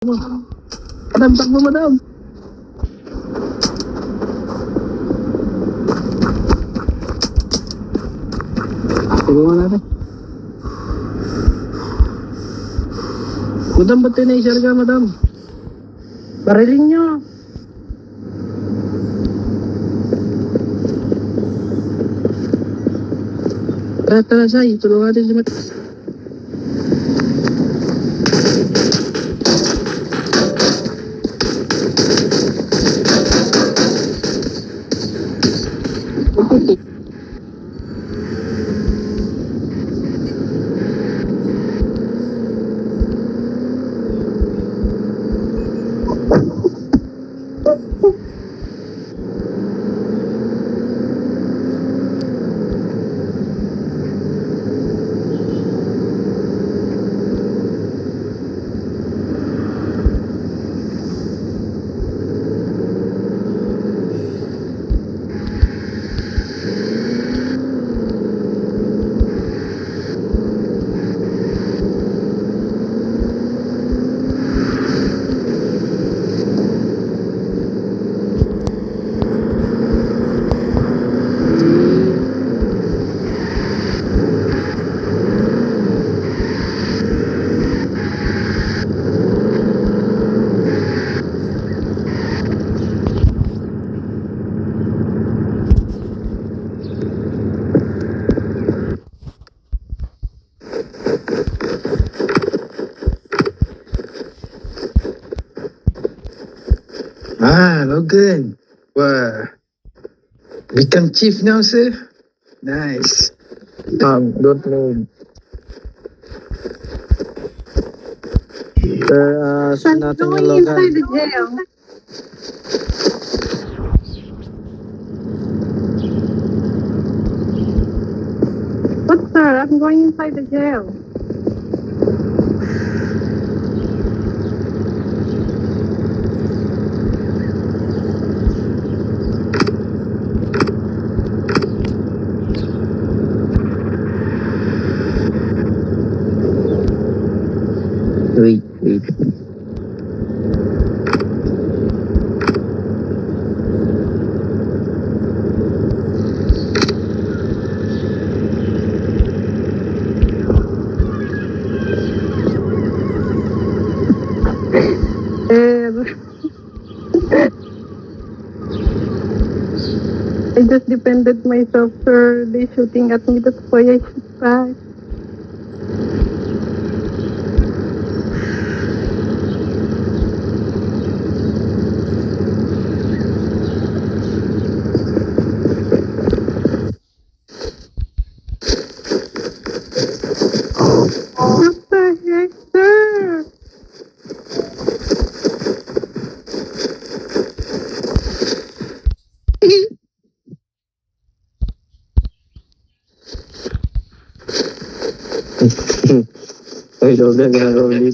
Madam, takbo madam. Tulungan natin. Madam, ba't tinaisar ka madam? Barilin nyo. Tara, say. Tulungan natin si madam. Logan. Wow. Become chief now, sir? Nice. Don't move. Saan Natin yung going inside Logan. the jail? What, sir? I'm going inside the jail. Wait. I just defended myself, sir. They shooting at me. That's why I shoot back. What the heck, sir? Ay, Logan, gagawin dito.